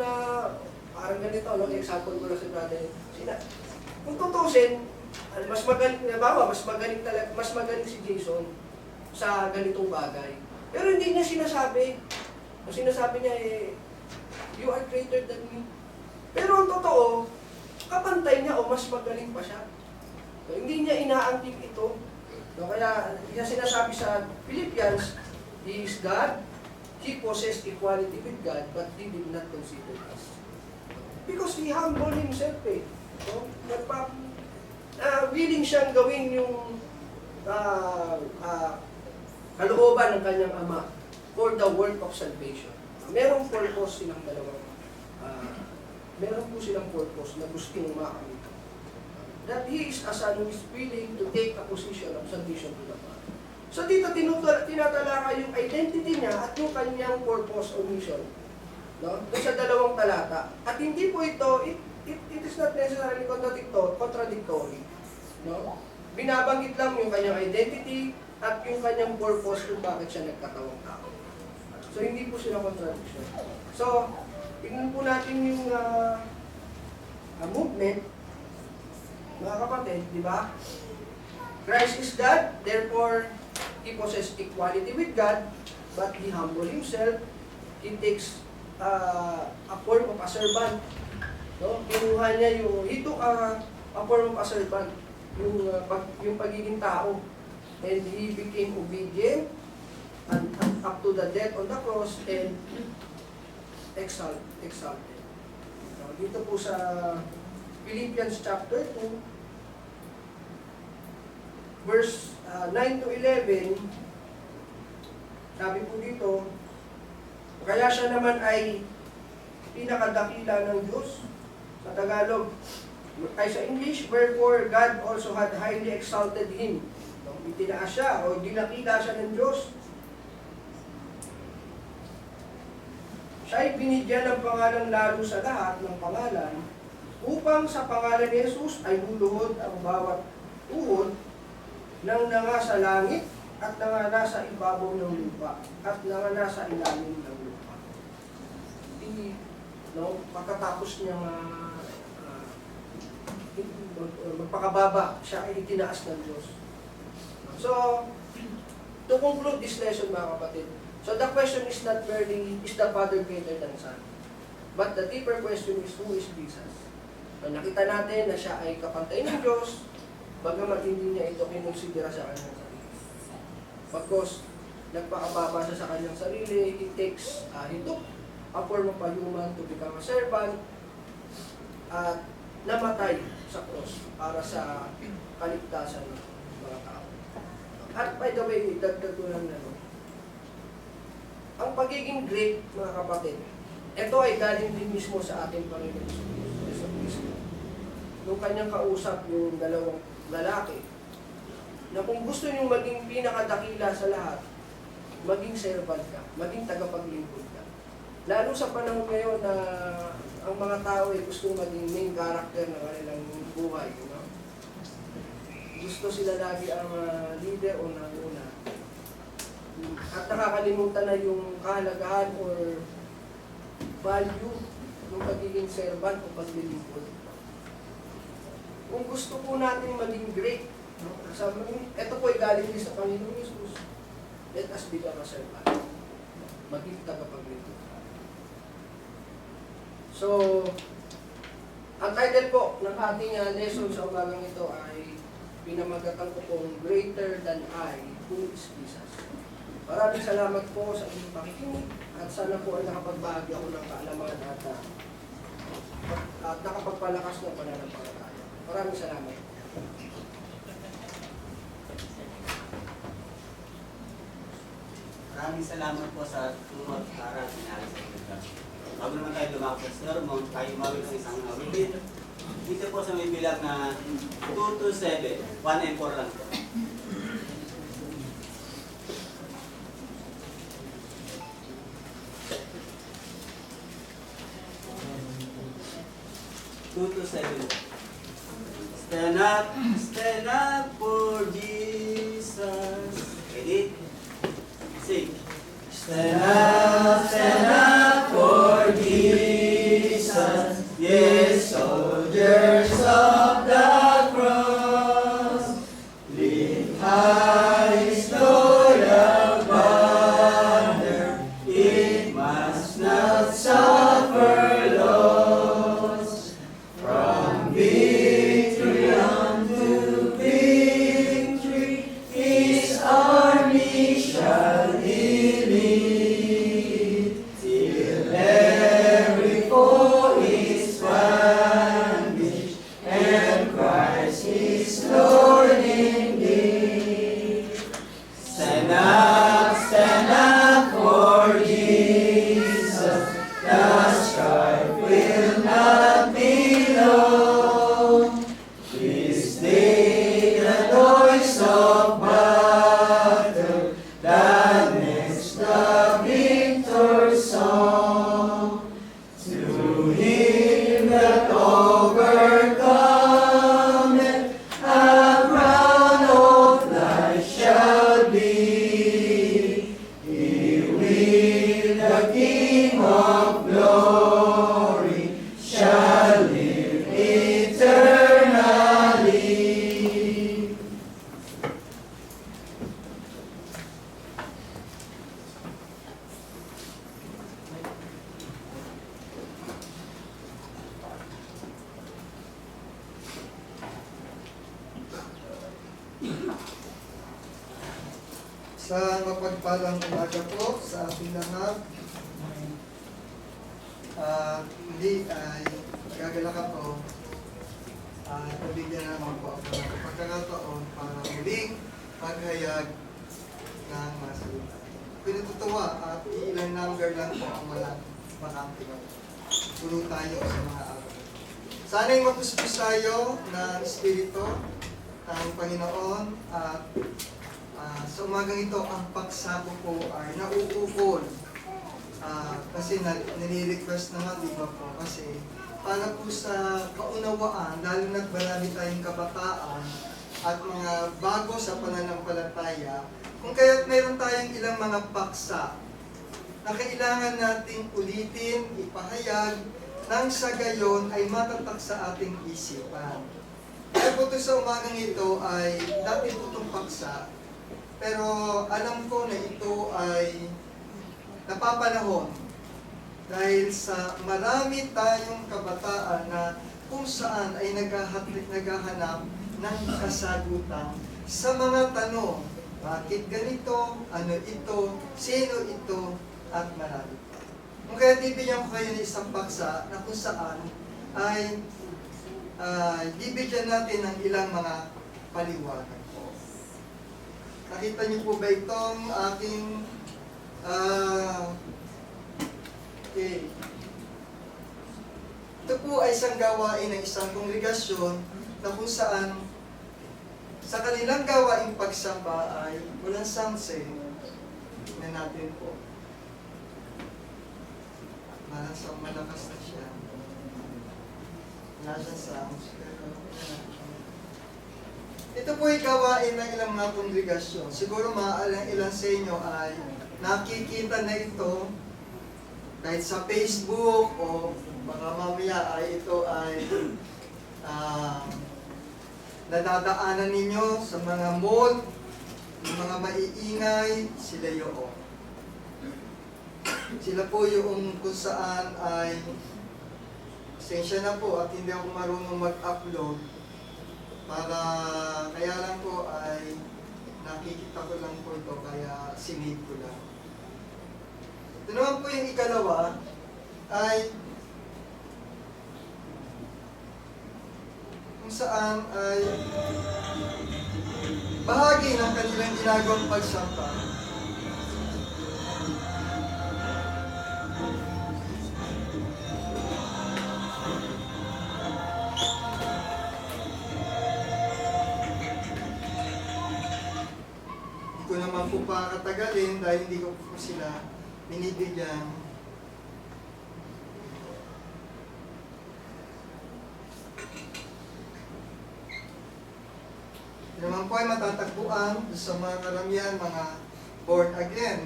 na parang ganito, no? Example ko lang si brother. Kung tutusin, mas magaling, mas magaling si Jason sa ganitong bagay. Pero hindi niya sinasabi. Ang sinasabi niya you are greater than me. Pero ang totoo, kapantay niya o mas magaling pa siya. So, hindi niya inaangkin ito. So, kaya niya sinasabi sa Philippians, He is God, He possessed equality with God, but He did not consider us. Because He humbled Himself So, willing siyang gawin yung kalooban ng kanyang Ama for the work of salvation. Merong purpose silang dalawang, meron po silang purpose na gustong makamit. That He is a Son who is willing to take a position of salvation to the Father. So dito tinatalaka yung identity niya at yung kanyang purpose o mission. No? Doon sa dalawang talata. At hindi po ito, it is not necessarily contradictory. No? Binabanggit lang yung kanyang identity at yung kanyang purpose kung bakit siya nagkatawang tao. So hindi po sila contradiction. So, tingnan po natin yung movement, mga kapatid, di ba? Christ is God, therefore, He possessed equality with God, but He humbled Himself. He takes a form of a servant. No? Kinuha niya He took a form of a servant, yung pagiging tao. And He became obedient and up to the death on the cross and exalted. So, dito po sa Philippians chapter 2, verse 9 to 11, sabi po dito, kaya siya naman ay pinakadakila ng Diyos. Sa Tagalog, ay sa English, wherefore God also had highly exalted Him. Itinaas siya o dinakila siya ng Diyos. Siya ay binigyan ng pangalang lalo sa lahat ng pangalan upang sa pangalan ni Jesus ay luluhod ang bawat tuhod ng nasa langit at nasa ibabaw ng lupa at nasa ilalim ng lupa. Pagkatapos niya magpakababa, siya ay itinaas ng Diyos. So, to conclude this lesson, mga kapatid, so the question is not merely, is the Father greater than Son? But the deeper question is, who is Jesus? So, nakita natin na siya ay kapantay ng Diyos, bagamat hindi niya ito kinonsidera sa kanyang sarili. Pagkos, nagpakababa siya sa kanyang sarili, he took a form of a human to become a servant, at namatay sa cross para sa kaligtasan ng mga tao. At by the way, dagdag ko lang ang pagiging great, mga kapatid, ito ay galing din mismo sa ating Panginoon Jesu Cristo. Nung kanyang kausap yung dalawang lalaki, na kung gusto nyo maging pinakadakila sa lahat, maging servant ka, maging tagapaglingkod ka. Lalo sa panahon ngayon na ang mga tao ay gusto maging main character ng kanilang buhay. Gusto sila lagi ang leader o nanguna. At nakakalimutan na yung kahalagahan or value ng pagiging servant o paglilingkod. Kung gusto po natin maging great, ito po ay galing din sa Panginoon Jesus. Let us become a servant. Maging tagapaglingkod. So, ang title po ng ating lesson sa umagang ito ay pinamagatan ko pong Greater Than I, Who is Jesus. Maraming salamat po sa inyong pakikinig at sana po ay nakapagbahagi ako ng kaalaman at nakapagpalakas ng pananampalataya. Maraming salamat. Maraming salamat po sa turo at aral ni Alice. Bago naman tayo lumako sa sermon, tayo mawin ng isang awilin. Dito po sa may bilang na 2 to 7, 1 and 4 lang po. 2 to 7. Stand up for Jesus. Ready? Sing. Stand up for Jesus. will not be known. This day the noise of battle, the next the victor's song. To him that overcometh, a crown of life shall be. He will, the King of glory, shall live eternally. Sa mapagpalang umaga po sa ating lahat. Hindi ay gagalak ako at nabigyan naman po ako ng pagkakataon para muling maghayag ng mga salita. Pinatutuwa at ilang number lang po ang walang makampigaw. Puno tayo sa mga araw. Sana'y mapuspos tayo ng Espiritu ng Panginoon at sa umagang ito, ang pagsako po ay nauukol. Kasi nilirequest naman, di ba po? Kasi para po sa kaunawaan, lalo na't marami tayong kabataan at mga bago sa pananampalataya, kung kaya't meron tayong ilang mga paksa na kailangan nating ulitin, ipahayag, nang sa gayon ay matatak sa ating isipan. Kaya po ito sa umagang ito ay dati po itong paksa, pero alam ko na ito ay napapanahon dahil sa marami tayong kabataan na kung saan ay naghahanap ng kasagutan sa mga tanong. Bakit ganito? Ano ito? Sino ito? At marami pa. Kung kaya bibigyan ko kayo ng isang paksa na kung saan ay bibigyan natin ng ilang mga paliwanag. Nakita niyo po ba itong aking okay. Ito po ay isang gawain ng isang kongregasyon na kung saan sa kanilang gawaing pagsamba ay walang sunset na natin po. Malakas na siya. Wala siyang sounds, pero ito po ay gawain ng ilang mga kongregasyon. Siguro maaalang ilan sa inyo ay nakikita na ito kahit sa Facebook o baka mamaya ay ito ay nadadaanan ninyo sa mga mall, yung mga maiingay, sila yun. Sila po yung kung saan ay pasensya na po at hindi ako marunong mag-upload. Kaya lang po ay nakikita ko lang po ito, kaya sinave ko lang. Ito naman po yung ikalawa, ay kung saan ay bahagi ng kanilang ginagawang pagsamba. Ko naman po pakatagalin dahil hindi ko po sila binibigyan. Ito naman po ay matatagpuan sa mga karamihan, mga born again.